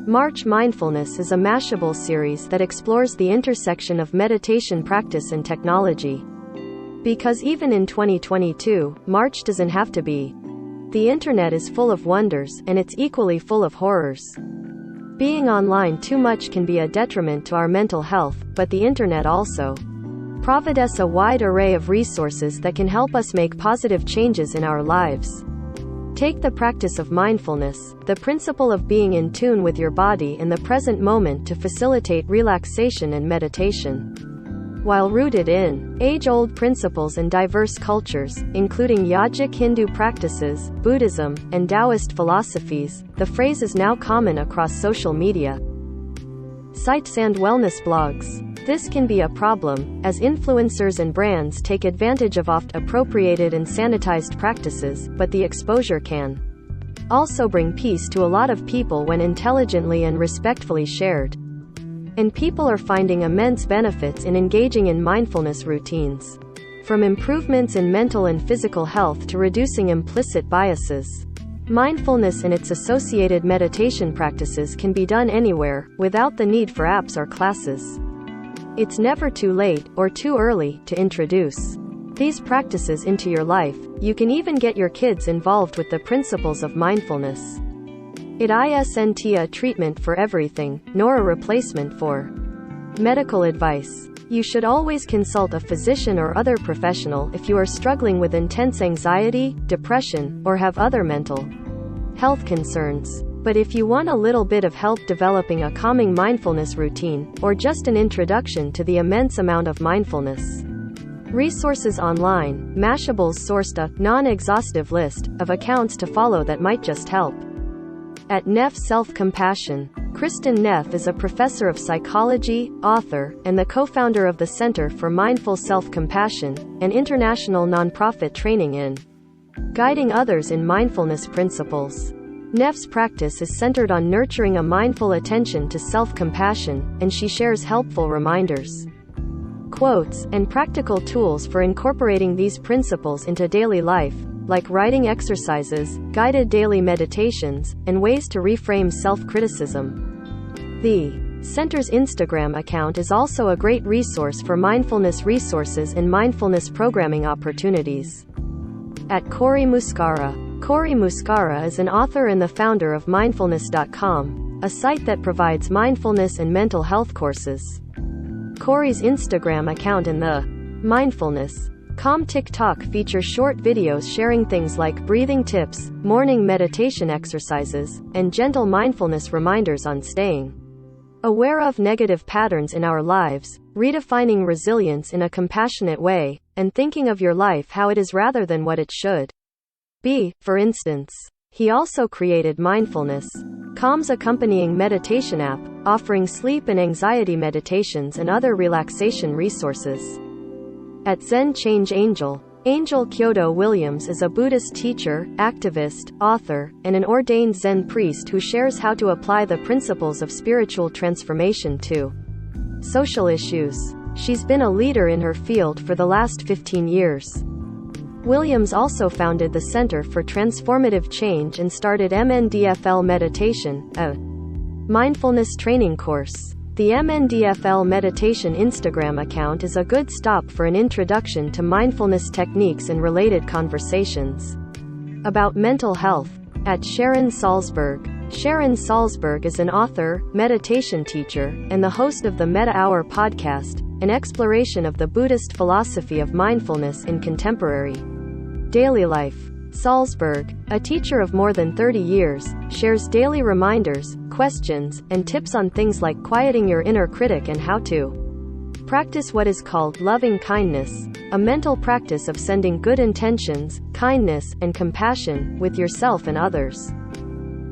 March Mindfulness is a Mashable series that explores the intersection of meditation practice and technology. Because even in 2022, March doesn't have to be. The internet is full of wonders, and it's equally full of horrors. Being online too much can be a detriment to our mental health, but the internet also provides a wide array of resources that can help us make positive changes in our lives. Take the practice of mindfulness, the principle of being in tune with your body in the present moment to facilitate relaxation and meditation. While rooted in age-old principles and diverse cultures, including yogic Hindu practices, Buddhism, and Taoist philosophies, the phrase is now common across social media, sites and wellness blogs. This can be a problem, as influencers and brands take advantage of oft-appropriated and sanitized practices, but the exposure can also bring peace to a lot of people when intelligently and respectfully shared. And people are finding immense benefits in engaging in mindfulness routines. From improvements in mental and physical health to reducing implicit biases. Mindfulness and its associated meditation practices can be done anywhere, without the need for apps or classes. It's never too late, or too early, to introduce these practices into your life. You can even get your kids involved with the principles of mindfulness. It isn't a treatment for everything, nor a replacement for medical advice. You should always consult a physician or other professional if you are struggling with intense anxiety, depression, or have other mental health concerns. But if you want a little bit of help developing a calming mindfulness routine, or just an introduction to the immense amount of mindfulness resources online, Mashable's sourced a non-exhaustive list of accounts to follow that might just help. At Neff Self-Compassion, Kristin Neff is a professor of psychology, author, and the co-founder of the Center for Mindful Self-Compassion, an international nonprofit training in guiding others in mindfulness principles. Neff's practice is centered on nurturing a mindful attention to self-compassion, and she shares helpful reminders, quotes, and practical tools for incorporating these principles into daily life, like writing exercises, guided daily meditations, and ways to reframe self-criticism. The Center's Instagram account is also a great resource for mindfulness resources and mindfulness programming opportunities. At Cory Muscara. Cory Muscara is an author and the founder of mindfulness.com, a site that provides mindfulness and mental health courses. Cory's Instagram account and the mindfulness.com TikTok feature short videos sharing things like breathing tips, morning meditation exercises, and gentle mindfulness reminders on staying aware of negative patterns in our lives, redefining resilience in a compassionate way, and thinking of your life how it is rather than what it should be. For instance, he also created Mindfulness.com's accompanying meditation app, offering sleep and anxiety meditations and other relaxation resources. At Zen Change Angel. Angel Kyoto Williams is a Buddhist teacher, activist, author, and an ordained Zen priest who shares how to apply the principles of spiritual transformation to social issues. She's been a leader in her field for the last 15 years. Williams also founded the Center for Transformative Change and started MNDFL Meditation, a mindfulness training course. The MNDFL Meditation Instagram account is a good stop for an introduction to mindfulness techniques and related conversations about mental health. At Sharon Salzburg. Sharon Salzburg is an author, meditation teacher, and the host of the Metta Hour podcast, an exploration of the Buddhist philosophy of mindfulness in contemporary daily life. Salzburg, a teacher of more than 30 years, shares daily reminders, questions, and tips on things like quieting your inner critic and how to practice what is called loving kindness, a mental practice of sending good intentions, kindness, and compassion with yourself and others.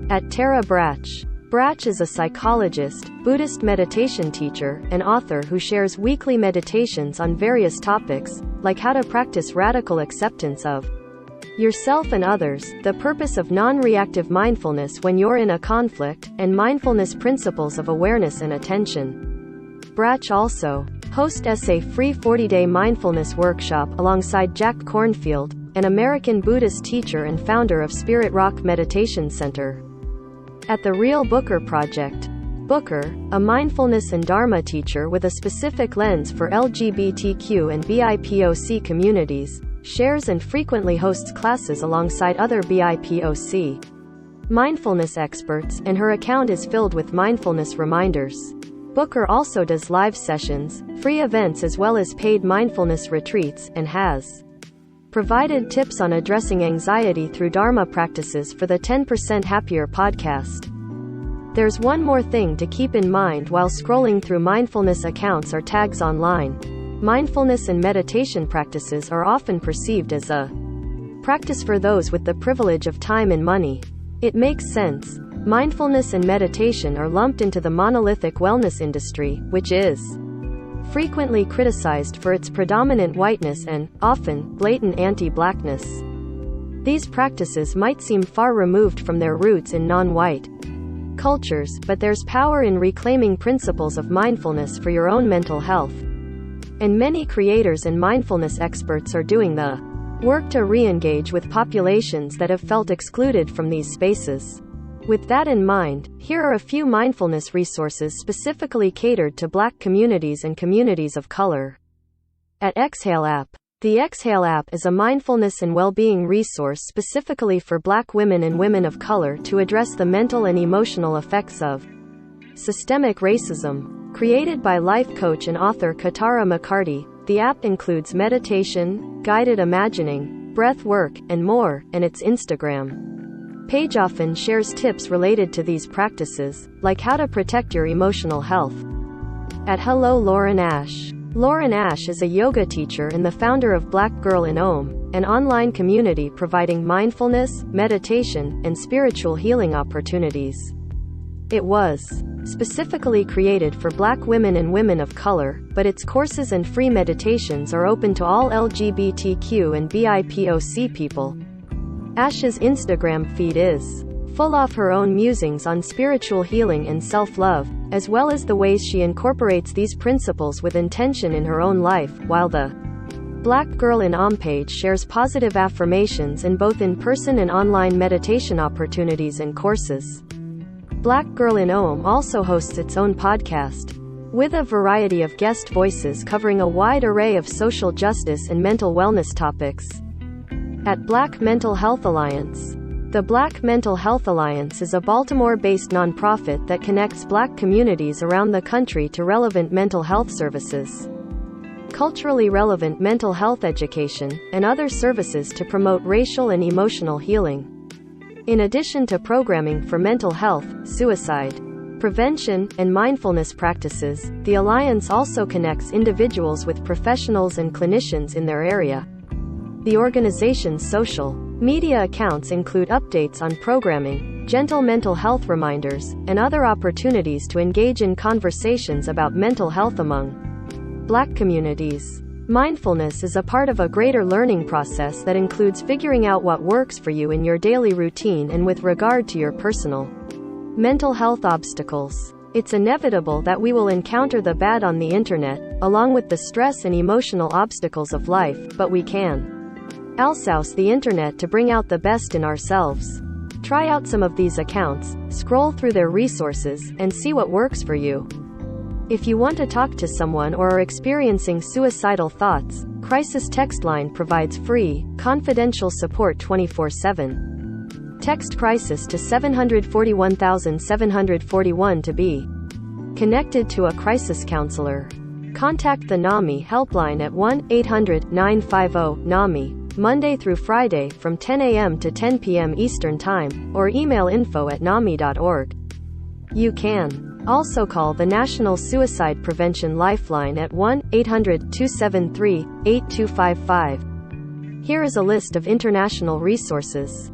At Tara Brach. Brach is a psychologist, Buddhist meditation teacher, and author who shares weekly meditations on various topics, like how to practice radical acceptance of yourself and others, the purpose of non-reactive mindfulness when you're in a conflict, and mindfulness principles of awareness and attention. Brach also hosts a free 40-day mindfulness workshop alongside Jack Kornfield, an American Buddhist teacher and founder of Spirit Rock Meditation Center. At the Real Booker Project, Booker, a mindfulness and Dharma teacher with a specific lens for LGBTQ and BIPOC communities, shares and frequently hosts classes alongside other BIPOC mindfulness experts, and her account is filled with mindfulness reminders. Booker also does live sessions, free events as well as paid mindfulness retreats, and has provided tips on addressing anxiety through Dharma practices for the 10% Happier podcast. There's one more thing to keep in mind while scrolling through mindfulness accounts or tags online. Mindfulness and meditation practices are often perceived as a practice for those with the privilege of time and money. It makes sense. Mindfulness and meditation are lumped into the monolithic wellness industry, which is frequently criticized for its predominant whiteness and, often, blatant anti-blackness. These practices might seem far removed from their roots in non-white cultures, but there's power in reclaiming principles of mindfulness for your own mental health. And many creators and mindfulness experts are doing the work to re-engage with populations that have felt excluded from these spaces. With that in mind, here are a few mindfulness resources specifically catered to Black communities and communities of color. At Exhale app. The Exhale app is a mindfulness and well-being resource specifically for Black women and women of color to address the mental and emotional effects of systemic racism. Created by life coach and author Katara McCarty, the app includes meditation, guided imagining, breath work, and more, and its Instagram page often shares tips related to these practices, like how to protect your emotional health. At Hello Lauren Ash. Lauren Ash is a yoga teacher and the founder of Black Girl in Om, an online community providing mindfulness, meditation, and spiritual healing opportunities. It was specifically created for Black women and women of color, but its courses and free meditations are open to all LGBTQ and BIPOC people. Ash's Instagram feed is full of her own musings on spiritual healing and self-love, as well as the ways she incorporates these principles with intention in her own life, while the Black Girl in Om page shares positive affirmations in both in-person and online meditation opportunities and courses. Black Girl in Om also hosts its own podcast, with a variety of guest voices covering a wide array of social justice and mental wellness topics. At Black Mental Health Alliance. The Black Mental Health Alliance is a Baltimore-based nonprofit that connects Black communities around the country to relevant mental health services, culturally relevant mental health education, and other services to promote racial and emotional healing. In addition to programming for mental health, suicide prevention, and mindfulness practices, the Alliance also connects individuals with professionals and clinicians in their area. The organization's social media accounts include updates on programming, gentle mental health reminders, and other opportunities to engage in conversations about mental health among Black communities. Mindfulness is a part of a greater learning process that includes figuring out what works for you in your daily routine and with regard to your personal mental health obstacles. It's inevitable that we will encounter the bad on the internet, along with the stress and emotional obstacles of life, but we can outsource the internet to bring out the best in ourselves. Try out some of these accounts, scroll through their resources, and see what works for you. If you want to talk to someone or are experiencing suicidal thoughts, Crisis Text Line provides free, confidential support 24/7. Text crisis to 741,741 to be connected to a crisis counselor. Contact the NAMI helpline at 1-800-950-NAMI, Monday through Friday from 10 a.m. to 10 p.m. Eastern Time, or email info@nami.org. You can also call the National Suicide Prevention Lifeline at 1-800-273-8255. Here is a list of international resources.